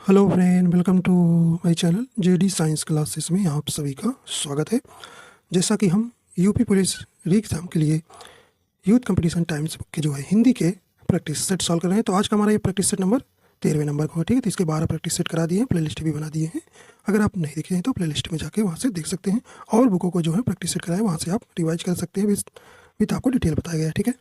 Hello friend, welcome to my channel JD science classes में आप सभी का स्वागत है। जैसा कि हम यूपी पुलिस री एग्ज़ाम के लिए यूथ कंपटीशन टाइम्स बुक के जो है हिंदी के प्रैक्टिस सेट सॉल्व कर रहे हैं, तो आज का हमारा ये प्रैक्टिस सेट नंबर 13वें नंबर का, ठीक है। तो इसके 12 प्रैक्टिस सेट करा दिए हैं, प्ले लिस्ट भी बना दिए हैं। अगर आप नहीं देखे हैं तो प्ले लिस्ट में जाके वहाँ से देख सकते हैं, और बुकों को जो है प्रैक्टिस सेट कराए वहाँ से आप रिवाइज कर सकते हैं। विथ आपको डिटेल बताया गया है, ठीक है।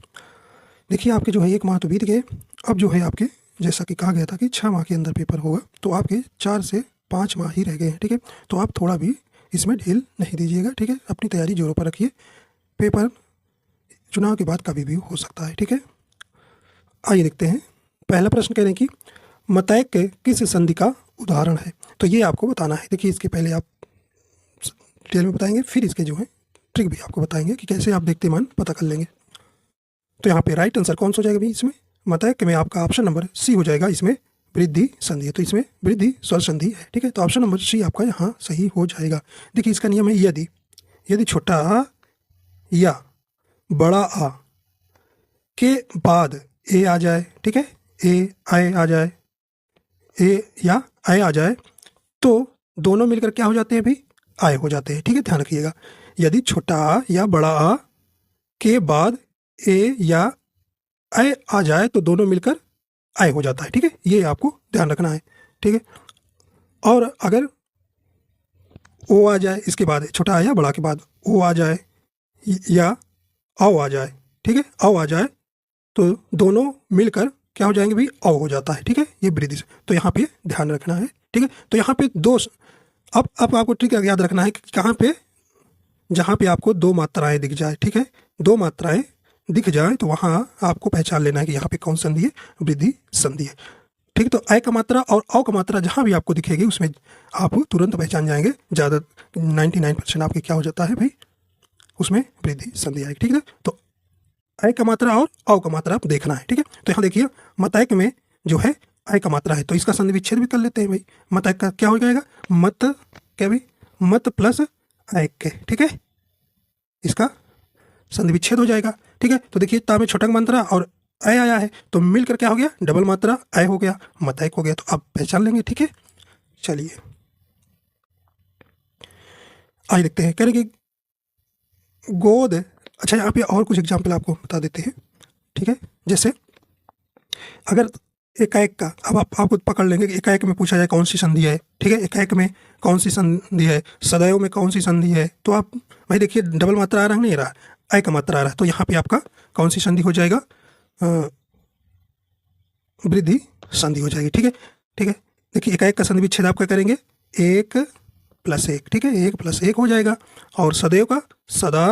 देखिए, आपके जो है 1 माह तो बीत गए। अब जो है आपके, जैसा कि कहा गया था कि 6 माह के अंदर पेपर होगा, तो आपके 4 से 5 माह ही रह गए हैं, ठीक है। तो आप थोड़ा भी इसमें ढील नहीं दीजिएगा, ठीक है। अपनी तैयारी जोरों पर रखिए। पेपर चुनाव के बाद कभी भी हो सकता है, ठीक है। आइए देखते हैं। पहला प्रश्न कह रहे हैं कि मतैक के किस संधि का उदाहरण है, तो ये आपको बताना है। देखिए, इसके पहले आप डिटेल में बताएंगे, फिर इसके जो है ट्रिक भी आपको बताएंगे कि कैसे आप देखते मान पता कर लेंगे। तो यहाँ पे राइट आंसर कौन सा हो जाएगा भाई? इसमें मतैक में आपका ऑप्शन नंबर सी हो जाएगा। इसमें वृद्धि संधि है, तो इसमें वृद्धि स्वर संधि है, ठीक है। तो ऑप्शन नंबर सी आपका यहाँ सही हो जाएगा। देखिए, इसका नियम है यदि छोटा आ या बड़ा आ के बाद ए आ जाए, ठीक है, ए आए आ जाए, ए या आए आ जाए, तो दोनों मिलकर क्या हो जाते हैं भाई? आए हो जाते हैं, ठीक है। ध्यान रखिएगा, यदि छोटा आ या बड़ा आ के बाद ए या आए आ जाए तो दोनों मिलकर आए हो जाता है, ठीक है। ये आपको ध्यान रखना है, ठीक है। और अगर ओ आ जाए, इसके बाद छोटा आ या बड़ा के बाद ओ आ जाए या आओ आ जाए, ठीक है, आओ आ जाए, तो दोनों मिलकर क्या हो जाएंगे भाई? आओ हो जाता है, ठीक है। ये वृद्धि से, तो यहाँ पे ध्यान रखना है, ठीक है। तो यहाँ पे दो, अब आपको ट्रिक याद रखना है कि कहाँ पे, जहाँ पे आपको 2 मात्राएं दिख जाए, ठीक है, 2 मात्राएं दिख जाए तो वहाँ आपको पहचान लेना है कि यहाँ पे कौन संधि है? वृद्धि संधि है, ठीक है। तो ऐ का मात्रा और औ का मात्रा जहाँ भी आपको दिखेगी उसमें आप तुरंत पहचान जाएंगे। ज़्यादा 99% आपके क्या हो जाता है भाई? उसमें वृद्धि संधि आएगी, ठीक है। तो ऐ का मात्रा और औ का मात्रा आप देखना है, ठीक है। तो यहाँ देखिए, मतैक में जो है ऐ का मात्रा है, तो इसका संधि विच्छेद भी कर लेते हैं भाई। मतैक का क्या हो जाएगा? मत क्या भाई? मत प्लस ऐ के, ठीक है, इसका संधि विच्छेद हो जाएगा, ठीक है। तो देखिए, ता में छोटा मात्रा और ऐ आया है, तो मिलकर क्या हो गया? डबल मात्रा ऐ हो गया, मतैक हो गया। तो आप पहचान लेंगे, ठीक है। चलिए आइए देखते हैं। कह रहे कि गोद, अच्छा यहाँ पे और कुछ एग्जाम्पल आपको बता देते हैं, ठीक है। जैसे अगर एकाएक का, अब आपको पकड़ लेंगे कि एकाएक में पूछा जाए कौन सी संधि है, ठीक है। एकाएक में कौन सी संधि है, सदैव में कौन सी संधि है, तो आप भाई देखिए, डबल मात्रा आ रहा नहीं रहा, ऐ का मात्रा आ रहा है, तो यहाँ पे आपका कौन सी संधि हो जाएगा? वृद्धि संधि हो जाएगी, ठीक है, ठीक है। देखिए, एकाएक का संधि विच्छेद आप क्या करेंगे? 1 + 1, ठीक है, 1 + 1 हो जाएगा। और सदैव का सदा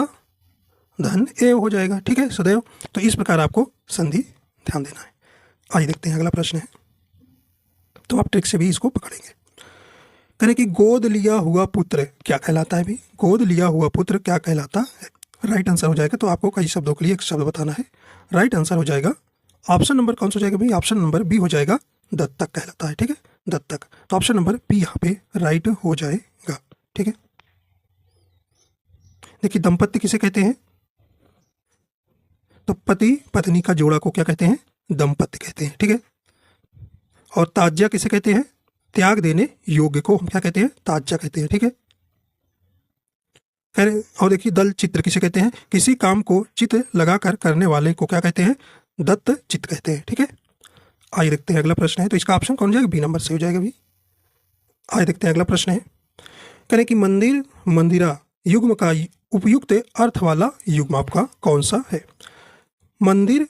धन एव हो जाएगा, ठीक है, सदैव। तो इस प्रकार आपको संधि ध्यान देना है। आइए देखते हैं, अगला प्रश्न है, तो आप ट्रिक से भी इसको पकड़ेंगे। करें कि गोद लिया हुआ पुत्र क्या कहलाता है भाई? गोद लिया हुआ पुत्र क्या कहलाता है? राइट आंसर हो जाएगा, तो आपको कई शब्दों के लिए एक शब्द बताना है। राइट आंसर हो जाएगा ऑप्शन नंबर कौन सा हो जाएगा भाई? ऑप्शन नंबर बी हो जाएगा, दत्तक कहलाता है, ठीक है, दत्तक। तो ऑप्शन नंबर बी यहाँ पे राइट हो जाएगा, ठीक है। देखिए, दंपत्ति किसे कहते हैं? तो पति पत्नी का जोड़ा को क्या कहते हैं? दंपत्ति कहते हैं, ठीक है। और ताज्या किसे कहते हैं? त्याग देने योग्य को हम क्या कहते हैं? ताज्या कहते हैं, ठीक है। और देखिए, दल चित्र किसे कहते हैं? किसी काम को चित्र लगाकर करने वाले को क्या कहते हैं? दत्त चित्त कहते हैं, ठीक है। आइए देखते हैं, अगला प्रश्न है, तो इसका ऑप्शन कौन हो जाएगा? बी नंबर से हो जाएगा भी। आइए देखते हैं, अगला प्रश्न है, करें कि मंदिर मंदिरा युग्म का उपयुक्त अर्थ वाला युग्म आपका कौन सा है? मंदिर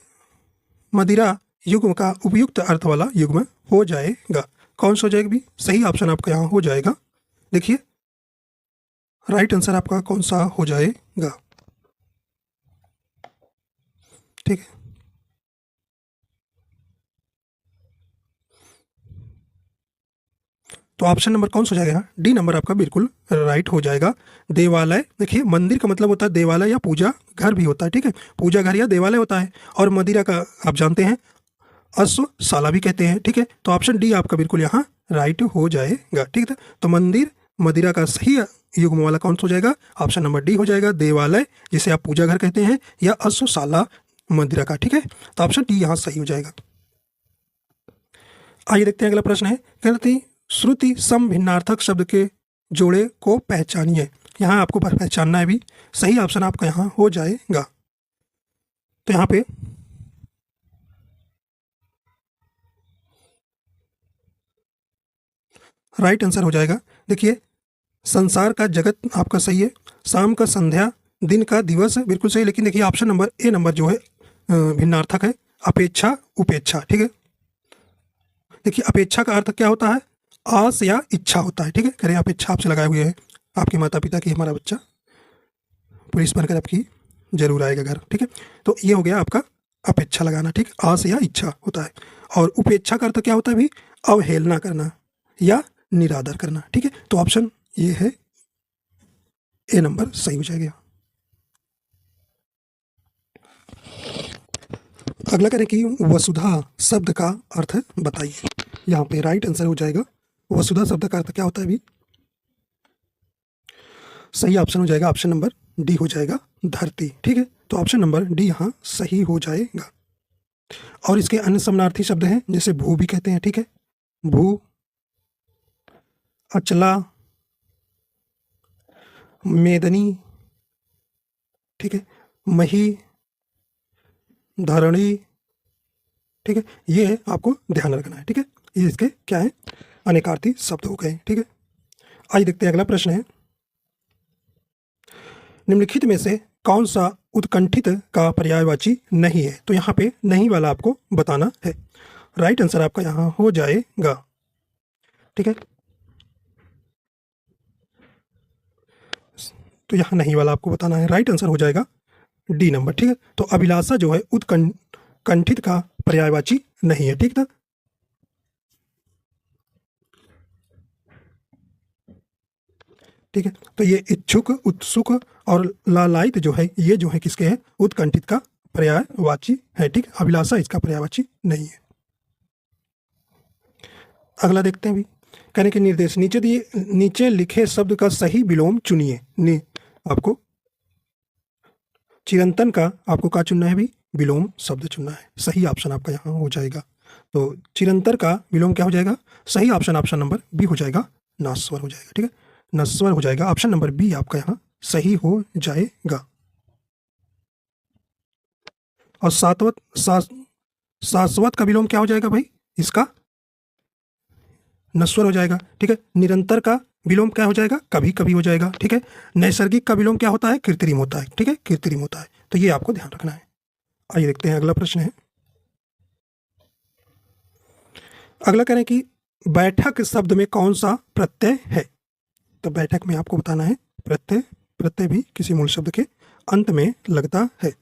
मदिरा युग्म का उपयुक्त अर्थ वाला युग्म हो जाएगा, कौन सा हो जाएगा भी? सही ऑप्शन आपका यहाँ हो जाएगा। देखिए, राइट आंसर आपका कौन सा हो जाएगा? ठीक है, तो ऑप्शन नंबर कौन सा हो जाएगा? डी नंबर आपका बिल्कुल राइट हो जाएगा। देवालय, देखिए, मंदिर का मतलब होता है देवालय या पूजा घर भी होता है, ठीक है, पूजा घर या देवालय होता है। और मदिरा का आप जानते हैं अश्वशाला भी कहते हैं, ठीक है। तो ऑप्शन डी आपका बिल्कुल यहाँ राइट हो जाएगा, ठीक है। तो मंदिर मदिरा का सही युग्म वाला कौन सा हो जाएगा? ऑप्शन नंबर डी हो जाएगा, देवालय जिसे आप पूजा घर कहते हैं या अश्वशाला मदिरा का, ठीक है। तो ऑप्शन डी यहाँ सही हो जाएगा। आइए देखते हैं, अगला प्रश्न है, कहते हैं श्रुति सम भिन्नार्थक शब्द के जोड़े को पहचानिए। यहाँ आपको पहचानना है भी। सही ऑप्शन आपका यहाँ हो जाएगा। तो यहाँ पे राइट आंसर हो जाएगा। देखिए, संसार का जगत आपका सही है, शाम का संध्या, दिन का दिवस बिल्कुल सही। लेकिन देखिए ऑप्शन नंबर ए नंबर जो है भिन्नार्थक है, अपेक्षा उपेक्षा। ठीक है, देखिए अपेक्षा का अर्थ क्या होता है? आस या इच्छा होता है। ठीक है, करें अपेक्षा आपसे लगाए हुए है आपके माता पिता की हमारा बच्चा पुलिस बनकर आपकी जरूर आएगा घर। ठीक है, तो ये हो गया आपका अपेक्षा लगाना। ठीक, आस या इच्छा होता है। और उपेक्षा का अर्थ क्या होता है भी? अवहेलना करना या निरादर करना। ठीक है, तो ऑप्शन ये है ए नंबर सही हो जाएगा। अगला करें कि वसुधा शब्द का अर्थ बताइए। यहाँ पे राइट आंसर हो जाएगा। वसुधा शब्द का अर्थ क्या होता है भी? सही ऑप्शन हो जाएगा, ऑप्शन नंबर डी हो जाएगा, धरती। ठीक है, तो ऑप्शन नंबर डी यहाँ सही हो जाएगा। और इसके अन्य समानार्थी शब्द हैं, जैसे भू भी कहते हैं। ठीक है, भू, अचला, मेदनी, ठीक है, मही, धरणी। ठीक है, ये आपको ध्यान रखना है। ठीक है, ये इसके क्या है? अनेकार्थी शब्द हो गए। ठीक है, आइए देखते हैं अगला प्रश्न है, निम्नलिखित में से कौन सा उत्कंठित का पर्यायवाची नहीं है? तो यहाँ पे नहीं वाला आपको बताना है। राइट आंसर आपका यहाँ हो जाएगा। ठीक है, तो यहाँ नहीं वाला आपको बताना है। राइट आंसर हो जाएगा डी नंबर। ठीक है, तो अभिलाषा जो है उत्कंठित का पर्यायवाची नहीं है। ठीक था, ठीक है, तो ये इच्छुक, उत्सुक और लालायित जो है, ये जो है किसके हैं? उत्कंठित का पर्यायवाची है। ठीक, अभिलाषा इसका पर्यायवाची नहीं है। अगला देखते हैं भी। कहने के निर्देश, नीचे लिखे शब्द का सही विलोम चुनिए। आपको चिरंतन का आपको क्या चुनना है भी? विलोम शब्द चुनना है। सही ऑप्शन आपका यहाँ हो जाएगा। तो चिरंतर का विलोम क्या हो जाएगा? सही ऑप्शन ऑप्शन नंबर बी हो जाएगा, नश्वर हो जाएगा। ठीक है, नश्वर हो जाएगा। ऑप्शन नंबर बी आपका यहाँ सही हो जाएगा। और शाश्वत का विलोम क्या हो जाएगा भाई? इसका नश्वर हो जाएगा। ठीक है, निरंतर का विलोम क्या हो जाएगा? कभी कभी हो जाएगा। ठीक है, नैसर्गिक का विलोम क्या होता है? कृत्रिम होता है। ठीक है, कृत्रिम होता है। तो ये आपको ध्यान रखना है। आइए देखते हैं अगला प्रश्न है। अगला करें कि बैठक शब्द में कौन सा प्रत्यय है? तो बैठक में आपको बताना है प्रत्यय। प्रत्यय भी किसी मूल शब्द के अंत में लगता है।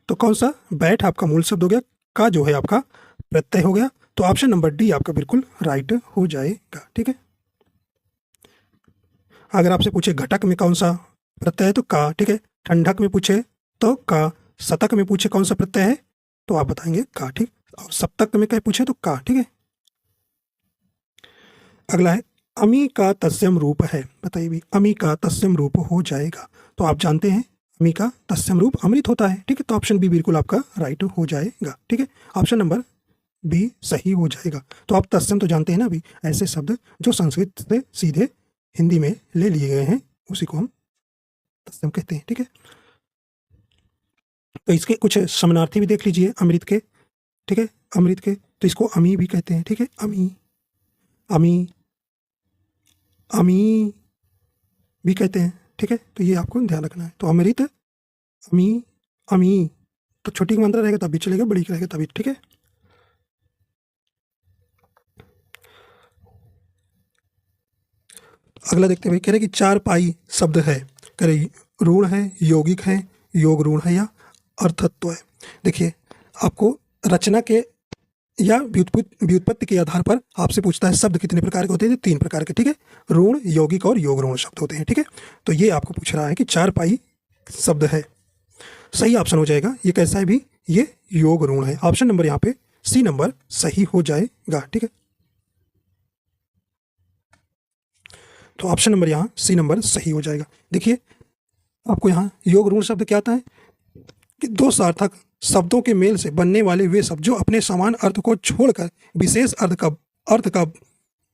तो कौन सा? बैठ आपका मूल शब्द हो गया, का जो है आपका प्रत्यय हो गया। तो ऑप्शन नंबर डी आपका बिल्कुल राइट हो जाएगा। ठीक है, अगर आपसे पूछे घटक में कौन सा प्रत्यय है तो का। ठीक है, ठंडक में पूछे तो का, शतक में पूछे कौन सा प्रत्यय है तो आप बताएंगे का। ठीक, और सप्तक में कहीं पूछे तो का। ठीक है, अगला है अमी का तत्सम रूप है। बताइए भी, अमी का तत्सम रूप हो जाएगा। तो आप जानते हैं अमी का तत्सम रूप अमृत होता है। ठीक है, तो ऑप्शन बी बिल्कुल आपका राइट हो जाएगा। ठीक है, ऑप्शन नंबर बी सही हो जाएगा। तो आप तत्सम तो जानते हैं ना भी, ऐसे शब्द जो संस्कृत से सीधे हिंदी में ले लिए गए हैं उसी को हम तत्सम कहते हैं। ठीक है, तो इसके कुछ समानार्थी भी देख लीजिए अमृत के। ठीक है, अमृत के तो इसको अमी भी कहते हैं। ठीक है, अमी, अमी, अमी भी कहते हैं। ठीक है, तो ये आपको ध्यान रखना है। तो अमृत, अमी, अमी, तो छोटी मात्रा रहेगा तभी चलेगा, बड़ी रहेगा तभी। ठीक है, अगला देखते हैं। कह रहे कि चार पाई शब्द है। कह रहे ऋण है, यौगिक है, योग ऋण है या अर्थत्व है। देखिए, आपको रचना के या व्युत्पत्ति के आधार पर आपसे पूछता है शब्द कितने प्रकार के होते हैं? 3 प्रकार के। ठीक है, ऋण, यौगिक और योग ऋण शब्द होते हैं। ठीक है, तो ये आपको पूछ रहा है कि चार पाई शब्द है। सही ऑप्शन हो जाएगा। ये कैसा है भी? ये योग ऋण है। ऑप्शन नंबर यहाँ पे सी नंबर सही हो जाएगा। ठीक है, तो ऑप्शन नंबर यहाँ सी नंबर सही हो जाएगा। देखिए, आपको यहाँ योग ऋण शब्द क्या आता है कि दो सार्थक शब्दों के मेल से बनने वाले वे शब्द जो अपने समान अर्थ को छोड़कर विशेष अर्थ का अर्थ का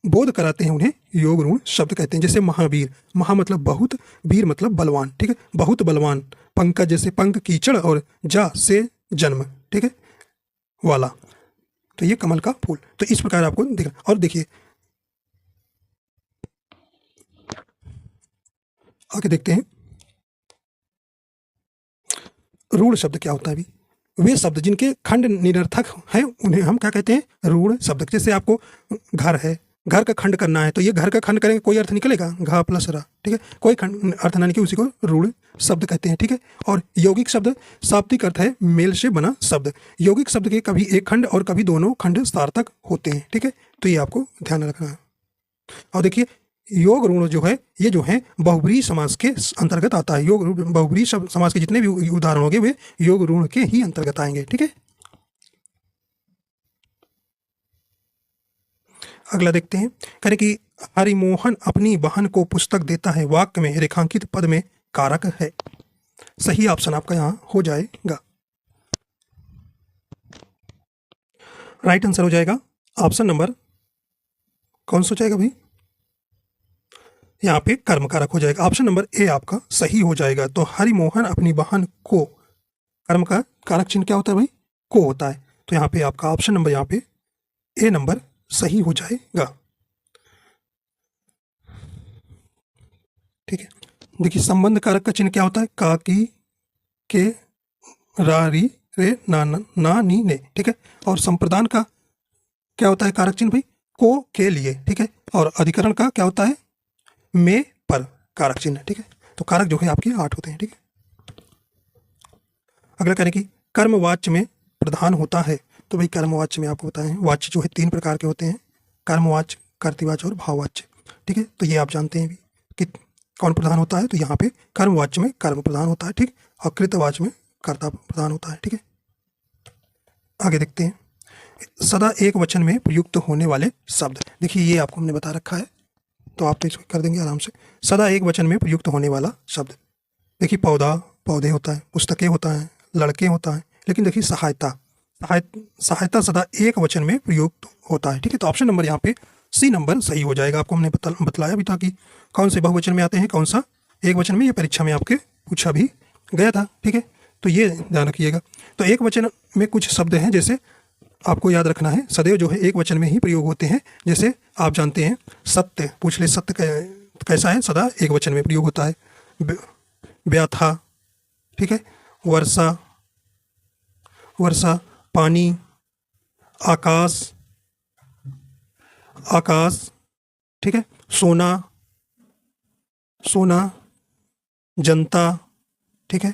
बोध कराते हैं उन्हें योग ऋण शब्द कहते हैं। जैसे महावीर, महा मतलब बहुत, वीर मतलब बलवान, ठीक है, बहुत बलवान। पंकज जैसे पंक कीचड़, और जा से जन्म, ठीक है, वाला, तो ये कमल का फूल। तो इस प्रकार आपको दिख। और देखिए आगे देखते हैं रूढ़ शब्द क्या होता है। अभी वे शब्द जिनके खंड निरर्थक हैं उन्हें हम क्या कहते हैं, रूढ़ शब्द। जैसे आपको घर है, घर का खंड करना है, तो ये घर का खंड करेंगे कोई अर्थ निकलेगा, घा प्लस रा, ठीक है, कोई खंड अर्थ ना निकले, उसी को रूढ़ शब्द कहते हैं, ठीक है। और यौगिक शब्द शाब्दिक अर्थ है मेल से बना शब्द। यौगिक शब्द के कभी एक खंड और कभी दोनों खंड सार्थक होते हैं, ठीक है, तो ये आपको ध्यान रखना है। और देखिए योग ऋण जो है, ये जो है बहुब्रीहि समास के अंतर्गत आता है। योग बहुब्रीहि समास के जितने भी उदाहरण होंगे वे योग ऋण के ही अंतर्गत आएंगे, ठीक है। अगला देखते हैं, करें कि हरिमोहन अपनी बहन को पुस्तक देता है, वाक्य में रेखांकित पद में कारक है। सही ऑप्शन आपका यहाँ हो जाएगा, राइट आंसर हो जाएगा ऑप्शन नंबर कौन सा हो जाएगा भाई, यहाँ पे कर्म कारक हो जाएगा। ऑप्शन नंबर ए आपका सही हो जाएगा। तो हरिमोहन अपनी बहन को, कर्म का कारक चिन्ह क्या होता है भाई, को होता है। तो यहाँ पे आपका ऑप्शन नंबर यहाँ पे ए नंबर सही हो जाएगा, ठीक है। देखिए संबंध कारक का चिन्ह क्या होता है, का की के रा री रे ना ना नी ने, ठीक है। और संप्रदान का क्या होता है कारक चिन्ह भाई, को के लिए, ठीक है। और अधिकरण का क्या होता है, में पर कारक चिन्ह, ठीक है। तो कारक जो है आपके 8 होते हैं, ठीक है। अगला करें कि कर्मवाच्य में प्रधान होता है। तो भाई कर्मवाच्य में आपको बताएं वाच्य जो है 3 प्रकार के होते हैं, कर्मवाच्य, कर्तृवाच्य और भाववाच्य, ठीक है। तो ये आप जानते हैं भी कि कौन प्रधान होता है। तो यहाँ पे कर्मवाच्य में कर्म प्रधान होता है, ठीक, और कृतवाच्य में कर्ता प्रधान होता है, ठीक है। आगे देखते हैं, सदा एक वचन में प्रयुक्त होने वाले शब्द। देखिए ये आपको हमने बता रखा है, तो आप इसको कर देंगे आराम से। सदा एक वचन में प्रयुक्त होने वाला शब्द, देखिए पौधा पौधे होता है, पुस्तकें होता है, लड़के होता है, लेकिन देखिए सहायता सहायता सदा एक वचन में प्रयुक्त होता है, ठीक है। तो ऑप्शन नंबर यहाँ पे सी नंबर सही हो जाएगा। आपको हमने बतलाया भी था कि कौन से बहुवचन में आते हैं, कौन सा एक वचन में, ये परीक्षा में आपके पूछा भी गया था, ठीक है। तो ये ध्यान रखिएगा। तो एक वचन में कुछ शब्द हैं, जैसे आपको याद रखना है सदैव जो है एक वचन में ही प्रयोग होते हैं। जैसे आप जानते हैं सत्य, पूछ ले सत्य कैसा है, सदा एक वचन में प्रयोग होता है। व्याथा, ठीक है, वर्षा वर्षा, पानी, आकाश आकाश, ठीक है, सोना सोना, जनता, ठीक है।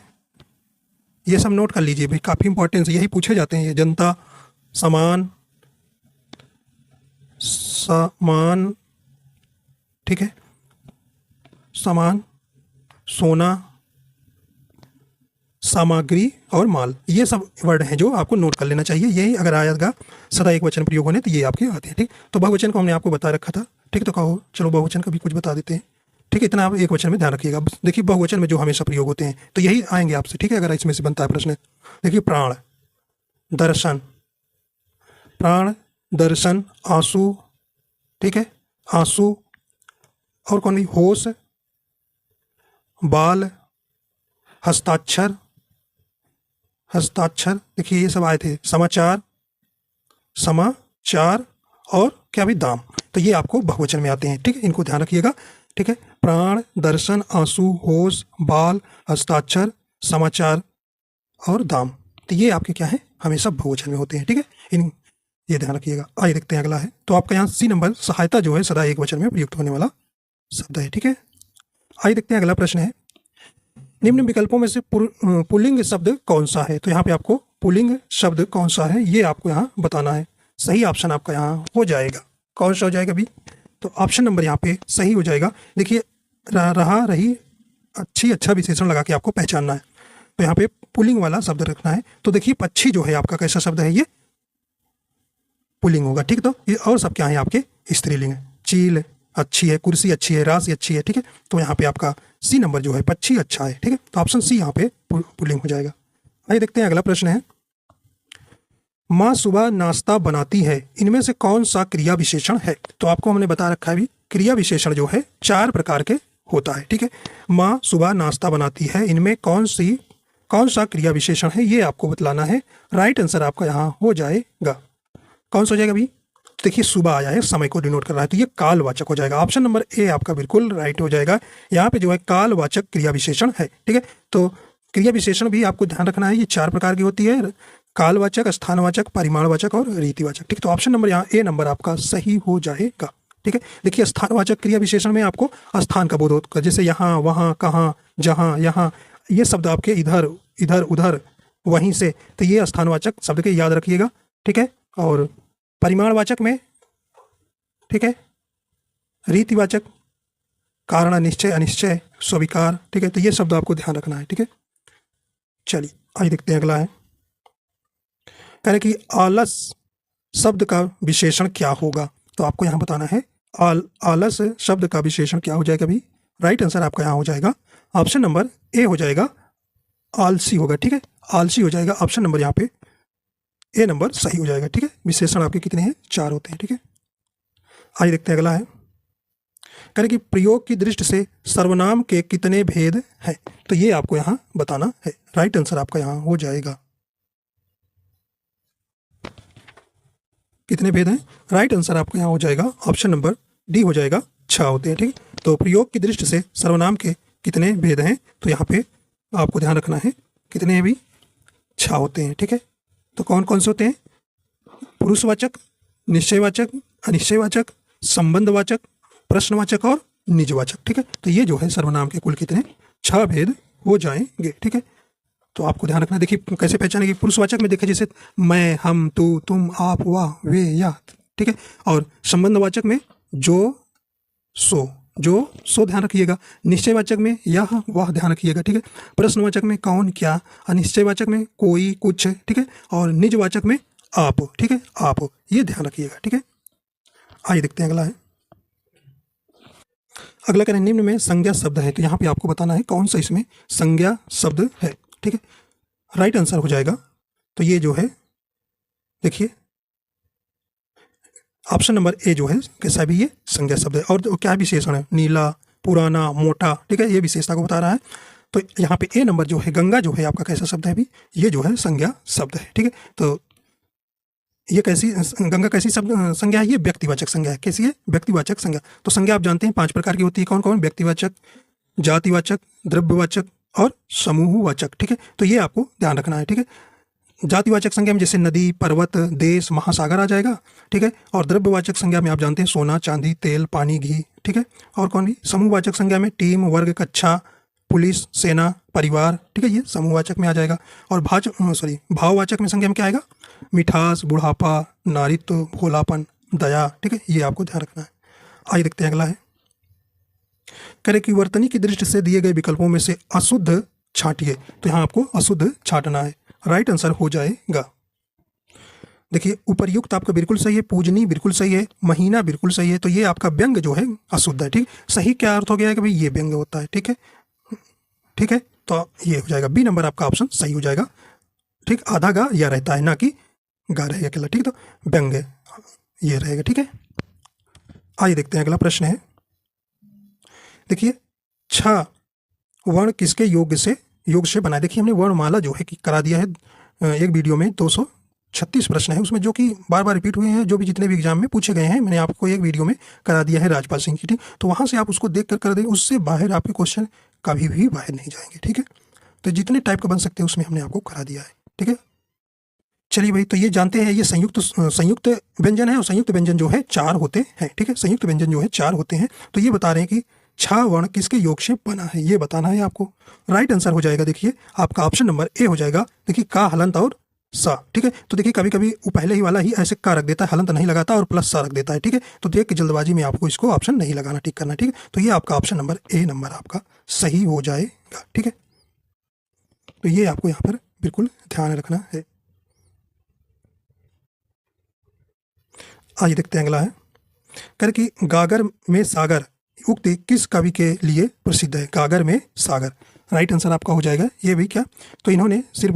ये सब नोट कर लीजिए भाई, काफ़ी इंपॉर्टेंस यही पूछे जाते हैं ये। जनता, समान समान, ठीक है, समान, सोना, सामग्री और माल, ये सब वर्ड हैं जो आपको नोट कर लेना चाहिए। यही अगर आएगा सदा एक वचन प्रयोग होने तो ये आपके आते हैं, ठीक। तो बहुवचन को हमने आपको बता रखा था, ठीक। तो कहो चलो बहुवचन का भी कुछ बता देते हैं, ठीक है। इतना आप एक वचन में ध्यान रखिएगा। देखिए बहुवचन में जो हमेशा प्रयोग होते हैं तो यही आएंगे आपसे, ठीक है, अगर इसमें से बनता है प्रश्न। देखिए प्राण, दर्शन, प्राण, दर्शन, आंसू, ठीक है, आंसू, और कौन भी, होश, बाल, हस्ताक्षर हस्ताक्षर, देखिए ये सब आए थे। समाचार समाचार, और क्या भी, दाम। तो ये आपको बहुवचन में आते हैं, ठीक है, इनको ध्यान रखिएगा, ठीक है। प्राण, दर्शन, आंसू, होश, बाल, हस्ताक्षर, समाचार और दाम, तो ये आपके क्या है, हमेशा बहुवचन में होते हैं, ठीक है। ये ध्यान रखिएगा। आइए देखते हैं अगला है। तो आपका यहाँ सी नंबर सहायता जो है सदा एक वचन में प्रयुक्त होने वाला शब्द है, ठीक है। आइए देखते हैं अगला प्रश्न है, निम्न विकल्पों में से पुल्लिंग शब्द कौन सा है। तो यहाँ पे आपको पुल्लिंग शब्द कौन सा है ये आपको यहाँ बताना है। सही ऑप्शन आपका यहाँ हो जाएगा, कौन सा हो जाएगा भी, तो ऑप्शन नंबर यहाँ पे सही हो जाएगा। देखिए रहा रही, अच्छी, अच्छा विशेषण लगा के आपको पहचानना है। तो यहाँ पे पुल्लिंग वाला शब्द रखना है। तो देखिए पक्षी जो है आपका कैसा शब्द है, ये पुल्लिंग होगा, ठीक। तो ये और सब क्या है आपके स्त्रीलिंग है। चील अच्छी है, कुर्सी अच्छी है, राशि अच्छी है, ठीक है। तो यहाँ पे आपका सी नंबर जो है पक्षी अच्छा है, ठीक है। तो ऑप्शन सी यहाँ पे पुल्लिंग हो जाएगा। आइए देखते हैं अगला प्रश्न है, माँ सुबह नाश्ता बनाती है, इनमें से कौन सा क्रिया विशेषण है? तो आपको हमने बता रखा है भी, क्रिया विशेषण जो है 4 प्रकार के होता है, ठीक है। माँ सुबह नाश्ता बनाती है, इनमें कौन सा क्रिया विशेषण है, ये आपको बतलाना है। राइट आंसर आपका यहाँ हो जाएगा, कौन सा हो जाएगा भाई? देखिए सुबह आया है, समय को डिनोट कर रहा है, तो ये कालवाचक हो जाएगा। ऑप्शन नंबर ए आपका बिल्कुल राइट हो जाएगा। यहाँ पे जो है कालवाचक क्रिया विशेषण है, ठीक है। तो क्रिया विशेषण भी आपको ध्यान रखना है, ये 4 प्रकार की होती है, कालवाचक, स्थानवाचक, परिमाणवाचक और रीतिवाचक, ठीक है। तो ऑप्शन नंबर यहाँ ए नंबर आपका सही हो जाएगा, ठीक है। देखिए स्थानवाचक क्रिया विशेषण में आपको स्थान का बोध होता है, जैसे यहाँ, वहाँ, कहाँ, जहाँ, यहाँ, ये शब्द आपके इधर, इधर, उधर, वहीं से, तो ये स्थानवाचक शब्द के याद रखिएगा, ठीक है। और परिमाणवाचक में, ठीक है, रीतिवाचक, कारण, निश्चय, अनिश्चय, स्वीकार, ठीक है। तो ये शब्द आपको ध्यान रखना है, ठीक है। चलिए आइए देखते हैं, अगला है, कह रहे कि आलस शब्द का विशेषण क्या होगा? तो आपको यहाँ बताना है आलस शब्द का विशेषण क्या हो जाएगा भाई? राइट आंसर आपका यहाँ हो जाएगा ऑप्शन नंबर ए हो जाएगा, आलसी होगा, ठीक है। आलसी हो जाएगा, ऑप्शन नंबर यहाँ पे ए नंबर सही हो जाएगा, ठीक है। विशेषण आपके कितने हैं? 4 होते हैं, ठीक है। आइए देखते हैं, अगला है, कह रहे कि प्रयोग की दृष्टि से सर्वनाम के कितने भेद हैं? तो ये आपको यहाँ बताना है। राइट आंसर आपका यहाँ हो जाएगा, कितने भेद हैं? राइट आंसर आपका यहाँ हो जाएगा ऑप्शन नंबर डी हो जाएगा, 6 होते हैं, ठीक है। तो प्रयोग की दृष्टि से सर्वनाम के कितने भेद हैं? तो यहाँ पे आपको ध्यान रखना है, कितने हैं भी? 6 होते हैं, ठीक है। तो कौन कौन से होते हैं? पुरुषवाचक, निश्चयवाचक, अनिश्चयवाचक, संबंधवाचक, प्रश्नवाचक और निजवाचक, ठीक है। तो ये जो है सर्वनाम के कुल कितने? 6 भेद हो जाएंगे, ठीक है। तो आपको ध्यान रखना, देखिए कैसे पहचानेंगे। पुरुषवाचक में देखिए जैसे मैं, हम, तू, तुम, आप, वह, वे, या, ठीक है। और संबंधवाचक में जो, सो ध्यान रखिएगा। निश्चयवाचक में यह, वह ध्यान रखिएगा, ठीक है। प्रश्नवाचक में कौन, क्या। अनिश्चयवाचक में कोई, कुछ, ठीक है। और निजवाचक में आप, ठीक है, आप, ये ध्यान रखिएगा, ठीक है। आइए देखते हैं, अगला है, अगला करें निम्न में संज्ञा शब्द है, तो यहाँ पे आपको बताना है कौन सा इसमें संज्ञा शब्द है, ठीक है। राइट आंसर हो जाएगा, तो ये जो है देखिए ऑप्शन नंबर ए जो है कैसा भी ये संज्ञा शब्द है। और क्या विशेषण है? नीला, पुराना, मोटा, ठीक है, ये विशेषता को बता रहा है। तो यहाँ पे ए नंबर जो है, गंगा जो है आपका कैसा शब्द है भी? ये जो है संज्ञा शब्द है, ठीक है। तो ये कैसी गंगा कैसी शब्द संज्ञा है? ये व्यक्तिवाचक संज्ञा है। कैसी है? व्यक्तिवाचक संज्ञा। तो संज्ञा आप जानते हैं 5 प्रकार की होती है, कौन कौन? व्यक्तिवाचक, जातिवाचक, द्रव्यवाचक और समूहवाचक, ठीक है। तो ये आपको ध्यान रखना है, ठीक है। जातिवाचक संज्ञा में जैसे नदी, पर्वत, देश, महासागर आ जाएगा, ठीक है। और द्रव्यवाचक संज्ञा में आप जानते हैं सोना, चांदी, तेल, पानी, घी, ठीक है। और कौन भी? समूहवाचक संज्ञा में टीम, वर्ग, कक्षा, पुलिस, सेना, परिवार, ठीक है, ये समूहवाचक में आ जाएगा। और भाववाचक में संज्ञा में क्या आएगा? मिठास, बुढ़ापा, नारित्व, भोलापन, दया, ठीक है, ये आपको ध्यान रखना है। आइए देखते हैं, अगला है, करें कि वर्तनी की दृष्टि से दिए गए विकल्पों में से अशुद्ध छांटिए। तो यहाँ आपको अशुद्ध छांटना है। राइट आंसर हो जाएगा, देखिए उपर्युक्त आपका बिल्कुल सही है, पूजनी बिल्कुल सही है, महीना बिल्कुल सही है। तो ये आपका व्यंग जो है अशुद्ध है, ठीक। सही क्या अर्थ हो गया है कि भाई ये व्यंग होता है, ठीक है, ठीक है। तो ये हो जाएगा बी नंबर आपका ऑप्शन सही हो जाएगा, ठीक। आधा गा या रहता है, ना कि गा रहेगा अकेला, ठीक। तो व्यंग ये रहेगा, ठीक है। आइए देखते हैं, अगला प्रश्न है, देखिए 6 वर्ण किसके योग से बना है? देखिए हमने वर्णमाला जो है कि करा दिया है एक वीडियो में, 236 प्रश्न है उसमें, जो कि बार बार रिपीट हुए हैं, जो भी जितने भी एग्जाम में पूछे गए हैं मैंने आपको एक वीडियो में करा दिया है राजपाल सिंह की, ठीक। तो वहाँ से आप उसको देख कर दें, उससे बाहर आपके क्वेश्चन कभी भी बाहर नहीं जाएंगे, ठीक है। तो जितने टाइप का बन सकते हैं उसमें हमने आपको करा दिया है, ठीक है। चलिए भाई, तो ये जानते हैं ये संयुक्त व्यंजन है, और संयुक्त व्यंजन जो है 4 होते हैं, ठीक है। संयुक्त व्यंजन जो है 4 होते हैं। तो ये बता रहे हैं कि 6 वर्ण किसके योग से बना है, ये बताना है आपको। राइट आंसर हो जाएगा, देखिए आपका ऑप्शन नंबर ए हो जाएगा। देखिए का, हलंत और सा, ठीक है। तो देखिए कभी कभी वो पहले ही वाला ही ऐसे का रख देता है, हलंत नहीं लगाता और प्लस सा रख देता है, ठीक है। तो देख के जल्दबाजी में आपको इसको ऑप्शन नहीं लगाना, ठीक करना, ठीक है। तो ये आपका ऑप्शन नंबर ए नंबर आपका सही हो जाएगा, ठीक है। तो ये आपको यहाँ पर बिल्कुल ध्यान रखना है। आइए देखते हैं, अगला है, कर कि गागर में सागर उक्ति किस कवि के लिए प्रसिद्ध है? गागर में सागर, राइट आंसर आपका हो जाएगा ये भी क्या? तो इन्होंने सिर्फ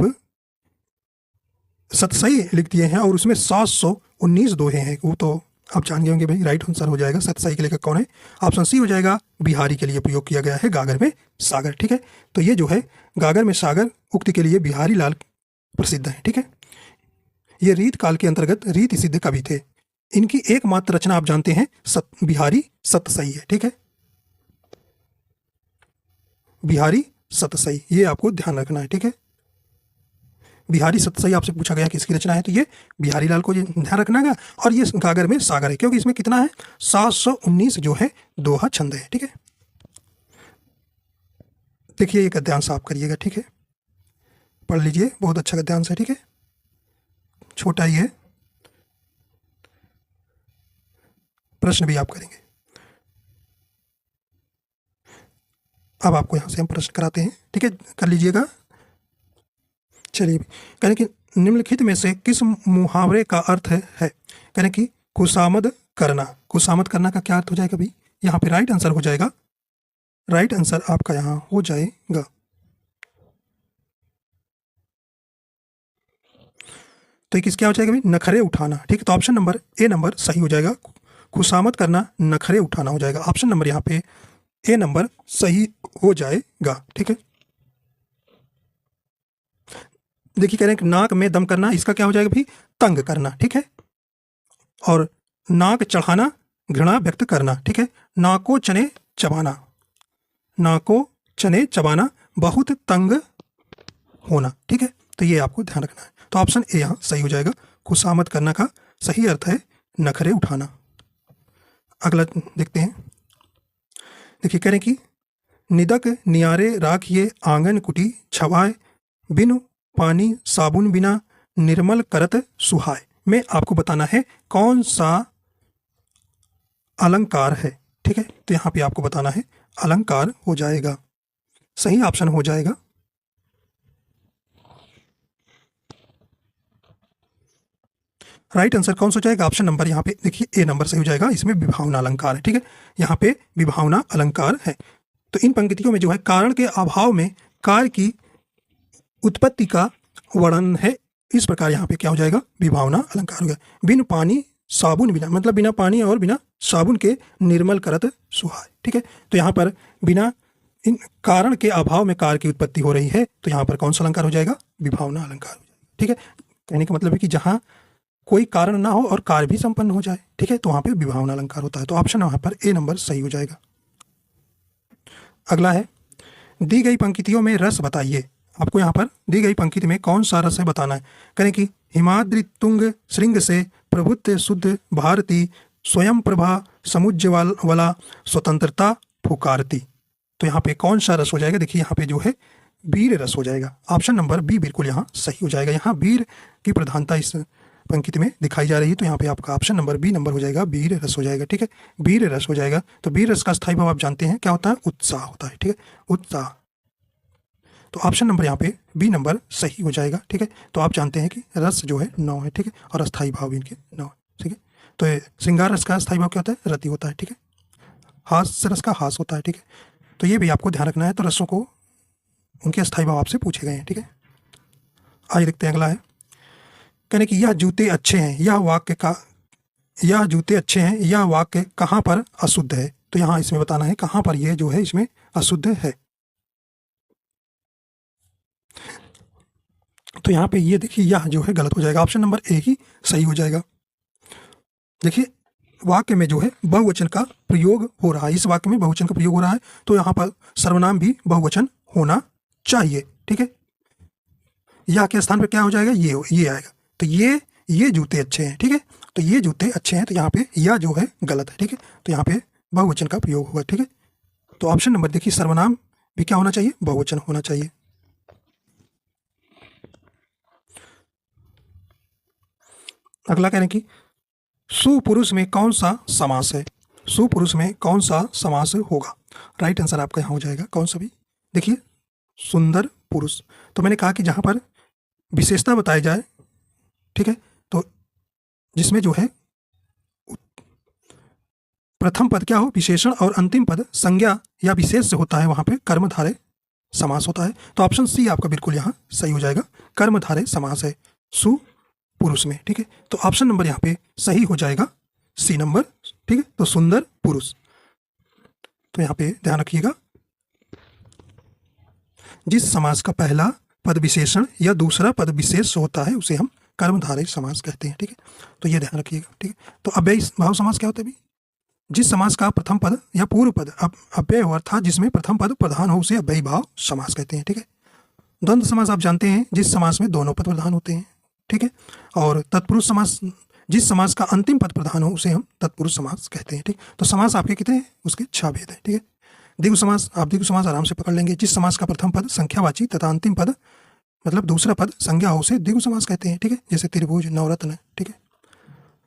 सतसई लिख दिए हैं और उसमें 719 दोहे हैं। वो तो आप जान गए होंगे भाई, राइट आंसर हो जाएगा। सतसई के लेखक कौन है? ऑप्शन सी हो जाएगा, बिहारी के लिए प्रयोग किया गया है गागर में सागर। ठीक है, तो ये जो है गागर में सागर उक्ति के लिए बिहारी लाल प्रसिद्ध है। ठीक है, ये रीत काल के अंतर्गत रीति सिद्ध कवि थे। इनकी एकमात्र रचना आप जानते हैं बिहारी सतसई है। ठीक है, बिहारी सतसई, ये आपको ध्यान रखना है। ठीक है, बिहारी सतसई आपसे पूछा गया किसकी रचना है, तो ये बिहारी लाल को ध्यान रखना है। और ये गागर में सागर है, क्योंकि इसमें कितना है 719 जो है दोहा छंद है। ठीक है, देखिए ये गद्यांश आप करिएगा। ठीक है, पढ़ लीजिए, बहुत अच्छा गद्यांश है। ठीक है, छोटा ही है, प्रश्न भी आप करेंगे। अब आपको यहां से हम प्रश्न कराते हैं। ठीक है, कर लीजिएगा। चलिए, कहने कि निम्नलिखित में से किस मुहावरे का अर्थ है? कहने कि खुशामद करना। खुशामद करना का क्या अर्थ हो जाएगा भाई? यहाँ पे राइट आंसर हो जाएगा, राइट आंसर आपका यहाँ हो जाएगा। तो किस क्या हो जाएगा भाई? नखरे उठाना। ठीक है, तो ऑप्शन नंबर ए नंबर सही हो जाएगा। खुशामद करना, नखरे उठाना हो जाएगा। ऑप्शन नंबर यहाँ पे ए नंबर सही हो जाएगा। ठीक है, देखिए कह रहे हैं कि नाक में दम करना, इसका क्या हो जाएगा भाई? तंग करना। ठीक है, और नाक चढ़ाना, घृणा व्यक्त करना। ठीक है, नाको चने चबाना, नाको चने चबाना, बहुत तंग होना। ठीक है, तो ये आपको ध्यान रखना है। तो ऑप्शन ए यहाँ सही हो जाएगा। खुशामद करना का सही अर्थ है नखरे उठाना। अगला देखते हैं। देखिए कह रहे हैं कि निदक नियारे राखिए आंगन कुटी छवाए, बिनु पानी साबुन बिना निर्मल करत सुहाय। में आपको बताना है कौन सा अलंकार है। ठीक है, तो यहाँ पे आपको बताना है अलंकार हो जाएगा, सही ऑप्शन हो जाएगा। राइट आंसर कौन सा हो जाएगा? ऑप्शन नंबर यहाँ पे देखिए ए नंबर सही हो जाएगा। इसमें विभावना अलंकार है। ठीक है, यहाँ पे विभावना अलंकार है। तो इन पंक्तियों में जो है कारण के अभाव में कार्य की उत्पत्ति का वर्णन है। इस प्रकार यहाँ पे क्या हो जाएगा? विभावना अलंकार हो गया। बिन पानी साबुन बिना, मतलब बिना पानी और बिना साबुन के निर्मल करत सुहाय। ठीक है, तो यहाँ पर बिना इन कारण के अभाव में कार्य की उत्पत्ति हो रही है, तो यहाँ पर कौन सा अलंकार हो जाएगा? विभावना अलंकार हो जाएगा। ठीक है, कहने का मतलब है कि जहाँ कोई कारण ना हो और कार्य भी संपन्न हो जाए। ठीक है, तो वहाँ पे विभावना अलंकार होता है। तो ऑप्शन वहाँ पर ए नंबर सही हो जाएगा। अगला है, दी गई पंक्तियों में रस बताइए। आपको यहाँ पर दी गई पंक्ति में कौन सा रस है बताना है। करें कि हिमाद्रि तुंग श्रृंग से प्रभुत्व शुद्ध भारती, स्वयं प्रभा समुज्ज्वल वाला स्वतंत्रता पुकारती। तो यहाँ पे कौन सा रस हो जाएगा? देखिए यहाँ पे जो है वीर रस हो जाएगा। ऑप्शन नंबर बी बिल्कुल यहाँ सही हो जाएगा। यहाँ वीर की प्रधानता इस पंक्ति में दिखाई जा रही है, तो यहाँ पे आपका ऑप्शन नंबर बी नंबर हो जाएगा, वीर रस हो जाएगा। ठीक है, वीर रस हो जाएगा। तो वीर रस का स्थायी भाव आप जानते हैं क्या होता है? उत्साह होता है। ठीक है, उत्साह। तो ऑप्शन नंबर यहाँ पे बी नंबर सही हो जाएगा। ठीक है, तो आप जानते हैं कि रस जो है 9 है। ठीक है, और अस्थायी भाव भी इनके 9 है। ठीक है, तो श्रृंगार रस का स्थायी भाव क्या होता है? रति होता है। ठीक है, हास्य रस का हास होता है। ठीक है, तो ये भी आपको ध्यान रखना है। तो रसों को उनके अस्थायी भाव आपसे पूछे गए हैं। ठीक है, आइए देखते हैं अगला है। कहने कि यह जूते अच्छे हैं, यह वाक्य का, यह जूते अच्छे हैं, यह वाक्य कहाँ पर अशुद्ध है? तो यहाँ इसमें बताना है कहाँ पर यह जो है इसमें अशुद्ध है। तो यहाँ पे ये देखिए यह जो है गलत हो जाएगा। ऑप्शन नंबर ए ही सही हो जाएगा। देखिए वाक्य में जो है बहुवचन का प्रयोग हो रहा है, इस वाक्य में बहुवचन का प्रयोग हो रहा है, तो यहाँ पर सर्वनाम भी बहुवचन होना चाहिए। ठीक है, यह के स्थान पर क्या हो जाएगा? ये आएगा। तो ये जूते अच्छे हैं। ठीक है, तो ये जूते अच्छे हैं, तो यहाँ पे यह जो है गलत है। ठीक है, तो यहाँ पे बहुवचन का प्रयोग होगा। ठीक है, तो ऑप्शन नंबर देखिए सर्वनाम भी क्या होना चाहिए? बहुवचन होना चाहिए। अगला कह रहे हैं कि सुपुरुष में कौन सा समास है? सुपुरुष में कौन सा समास होगा? राइट आंसर आपका यहाँ हो जाएगा कौन सा भी? देखिए सुंदर पुरुष। तो मैंने कहा कि जहाँ पर विशेषता बताई जाए, ठीक है, तो जिसमें जो है प्रथम पद क्या हो? विशेषण, और अंतिम पद संज्ञा या विशेष से होता है, वहाँ पे कर्मधारय समास होता है। तो ऑप्शन सी आपका बिल्कुल यहाँ सही हो जाएगा, कर्मधारय समास है। पुरुष में, ठीक है। तो ऑप्शन नंबर यहाँ पे सही हो जाएगा सी नंबर, ठीक है। तो सुंदर पुरुष। तो यहाँ पे ध्यान रखिएगा, जिस समास का पहला पद विशेषण या दूसरा पद विशेष होता है उसे हम कर्मधारय समास कहते हैं, ठीक है। तो ये ध्यान रखिएगा, ठीक है। तो अव्ययी भाव समास क्या होता है भाई? जिस समास का प्रथम पद या पूर्व पद अव्यय हो अर्थात जिसमें प्रथम पद प्रधान हो उसे अव्ययी भाव समास कहते हैं, ठीक है। द्वंद्व समास आप जानते हैं, जिस समास में दोनों पद प्रधान होते हैं, ठीक है। और तत्पुरुष समास, जिस समास का अंतिम पद प्रधान हो उसे हम तत्पुरुष समास कहते हैं, ठीक। तो समास आपके कितने हैं? उसके 6 भेद हैं, ठीक है। द्विगु समास, आप द्विगु समास आराम से पकड़ लेंगे। जिस समास का प्रथम पद संख्यावाची तथा अंतिम पद मतलब दूसरा पद संज्ञा हो उसे द्विगु समास कहते हैं, ठीक है। जैसे त्रिभुज, नवरत्न, ठीक है।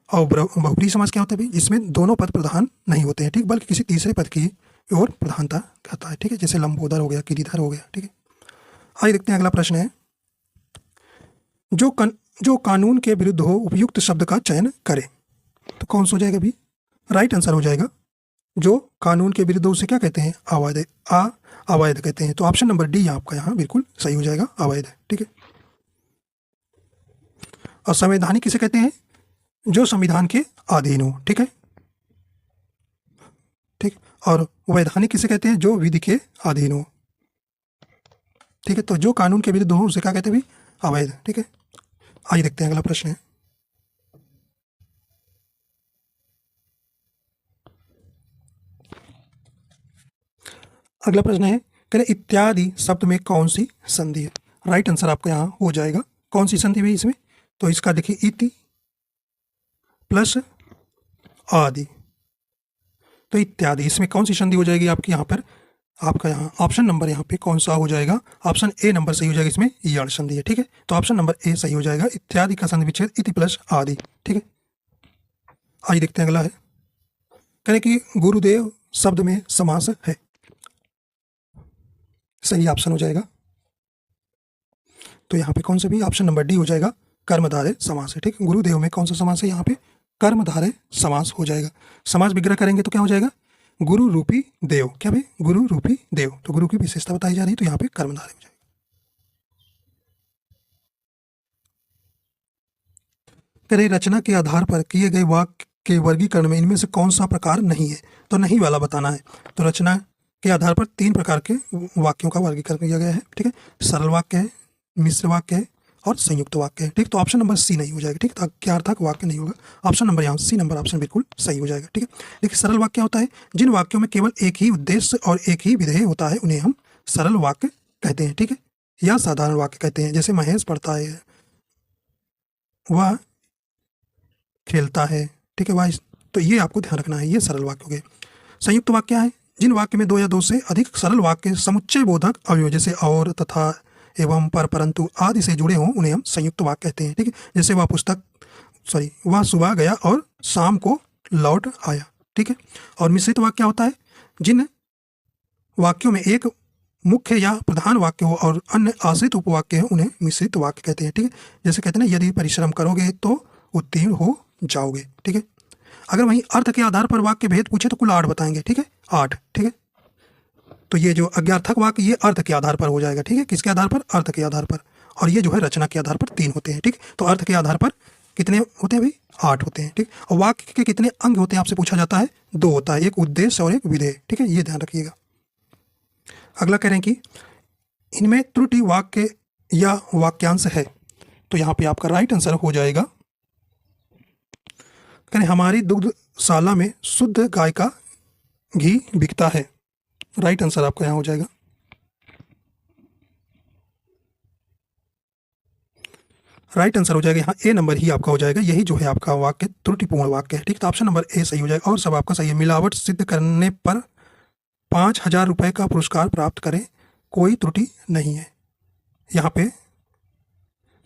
और बहुब्रीहि समास क्या होता है भाई? जिसमें दोनों पद प्रधान नहीं होते हैं, ठीक, बल्कि किसी तीसरे पद की ओर प्रधानता करता है, ठीक है। जैसे लंबोदर हो गया, गिरिधर हो गया, ठीक है। आइए देखते हैं, अगला प्रश्न है, जो कानून के विरुद्ध हो उपयुक्त शब्द का चयन करे। तो कौन सा हो जाएगा भी? राइट आंसर हो जाएगा, जो कानून के विरुद्ध उसे क्या कहते हैं? अवैध, अवैध कहते हैं। तो ऑप्शन नंबर डी आपका यहाँ बिल्कुल सही हो जाएगा, अवैध, ठीक है। और संवैधानिक किसे कहते हैं? जो संविधान के अधीन हो, ठीक है, ठीक। और वैधानिक किसे कहते हैं? जो विधि के अधीन हो, ठीक है। तो जो कानून के विरुद्ध हो उसे क्या कहते हैं भी? अवैध, ठीक है। आइए देखते हैं, अगला प्रश्न है, अगला प्रश्न है, कह रहे इत्यादि शब्द में कौन सी संधि है? राइट आंसर आपका यहाँ हो जाएगा, कौन सी संधि है इसमें? तो इसका देखिए, इति प्लस आदि, तो इत्यादि, इसमें कौन सी संधि हो जाएगी आपकी यहाँ पर? आपका यहाँ ऑप्शन नंबर यहाँ पे कौन सा हो जाएगा? ऑप्शन ए नंबर सही हो जाएगा, इसमें यण संधि है, ठीक है। तो ऑप्शन नंबर ए सही हो जाएगा, इत्यादि का संधि विच्छेद इति प्लस आदि, ठीक है। आइए देखते हैं, अगला है, कहें कि गुरुदेव शब्द में समास है। सही ऑप्शन हो जाएगा, तो यहाँ पे कौन सा भी? ऑप्शन नंबर डी हो जाएगा, कर्मधारय समास है, ठीक है। गुरुदेव में कौन सा समास है? यहाँ पे कर्मधारय समास हो जाएगा। समास विग्रह करेंगे तो क्या हो जाएगा? गुरु रूपी देव, क्या भाई? गुरु रूपी देव, तो गुरु की विशेषता बताई जा रही है, तो यहाँ पे कर्मधारय हो जाएगा। करें रचना के आधार पर किए गए वाक्य के वर्गीकरण में इनमें से कौन सा प्रकार नहीं है? तो नहीं वाला बताना है। तो रचना के आधार पर 3 प्रकार के वाक्यों का वर्गीकरण किया गया है, ठीक है। सरल वाक्य है, मिश्र वाक्य है और संयुक्त वाक्य है, ठीक। तो ऑप्शन नंबर सी नहीं हो जाएगा, ठीक। वाक्यार्थक वाक्य नहीं होगा, ऑप्शन नंबर यहाँ सी नंबर ऑप्शन बिल्कुल सही हो जाएगा, ठीक है। देखिए, सरल वाक्य होता है जिन वाक्यों में केवल एक ही उद्देश्य और एक ही विधेय होता है उन्हें हम सरल वाक्य कहते हैं, ठीक है, या साधारण वाक्य कहते हैं। जैसे महेश पढ़ता है, वह खेलता है, ठीक है, वह, तो ये आपको ध्यान रखना है, ये सरल वाक्य हो गए। संयुक्त वाक्य क्या है? जिन वाक्य में 2 या 2 से अधिक सरल वाक्य समुच्चय बोधक अवयव जैसे और, तथा, एवं, पर, परंतु आदि से जुड़े हों उन्हें हम संयुक्त वाक्य कहते हैं, ठीक है। जैसे वह सुबह गया और शाम को लौट आया, ठीक है। और मिश्रित वाक्य क्या होता है? जिन वाक्यों में एक मुख्य या प्रधान वाक्य हो और अन्य आश्रित उपवाक्य हो उन्हें मिश्रित वाक्य कहते हैं, ठीक है। जैसे कहते हैं ना, यदि परिश्रम करोगे तो उत्तीर्ण हो जाओगे, ठीक है। अगर वहीं अर्थ के आधार पर वाक्य भेद पूछे तो कुल 8 बताएंगे, ठीक है, 8, ठीक है। तो ये जो अज्ञार्थक वाक्य ये अर्थ के आधार पर हो जाएगा, ठीक है। किसके आधार पर? अर्थ के आधार पर। और ये जो है रचना के आधार पर 3 होते हैं, ठीक। तो अर्थ के आधार पर कितने होते हैं भाई? 8 होते हैं, ठीक। और वाक्य के कितने अंग होते हैं आपसे पूछा जाता है? 2 होता है, एक उद्देश्य और एक विधेय, ठीक है, ये ध्यान रखिएगा। अगला कह रहे हैं कि इनमें त्रुटि वाक्य या वाक्यांश है, तो यहाँ पे आपका राइट आंसर हो जाएगा, कह रहे हमारी दुग्धशाला में शुद्ध गाय का घी बिकता है। राइट आंसर आपका यहाँ हो जाएगा। राइट आंसर हो जाएगा यहाँ ए नंबर ही आपका हो जाएगा, यही जो है आपका वाक्य त्रुटिपूर्ण वाक्य है, ठीक। तो ऑप्शन नंबर ए सही हो जाएगा और सब आपका सही है। मिलावट सिद्ध करने पर 5,000 रुपये का पुरस्कार प्राप्त करें, कोई त्रुटि नहीं है यहाँ पे।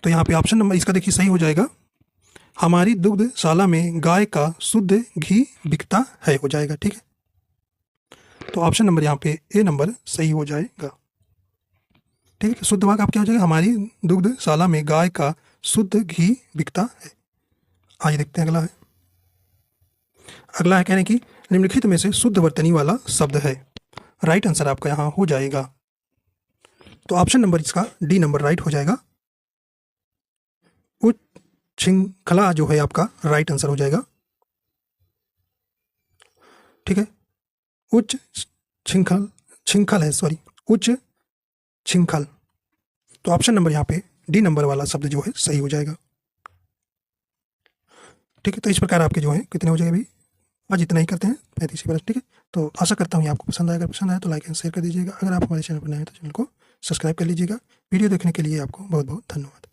तो यहाँ पे ऑप्शन नंबर इसका देखिए सही हो जाएगा, हमारी दुग्धशाला में गाय का शुद्ध घी बिकता है, हो जाएगा, ठीक है। तो ऑप्शन नंबर यहाँ पे ए नंबर सही हो जाएगा, ठीक है। शुद्ध वाक्य आप क्या हो जाएगा? हमारी दुग्धशाला में गाय का शुद्ध घी बिकता है। आइए देखते हैं, अगला है, अगला है कहने की निम्नलिखित में से शुद्ध वर्तनी वाला शब्द है। राइट आंसर आपका यहाँ हो जाएगा, तो ऑप्शन नंबर इसका डी नंबर राइट हो जाएगा, श्रृंखला जो है आपका राइट आंसर हो जाएगा। ठीक है, उच्च श्रृंखल श्रृंखल है, सॉरी, उच्च श्रृंखल। तो ऑप्शन नंबर यहाँ पे डी नंबर वाला शब्द जो है सही हो जाएगा। ठीक है, तो इस प्रकार आपके जो है कितने हो जाएगा भाई, आज इतना ही करते हैं 35 प्रश्न। ठीक है, तो आशा करता हूँ ये आपको पसंद आएगा। पसंद आया तो लाइक एंड शेयर कर दीजिएगा। अगर आप हमारे चैनल पर नए हैं तो चैनल को सब्सक्राइब कर लीजिएगा। वीडियो देखने के लिए आपको बहुत बहुत धन्यवाद।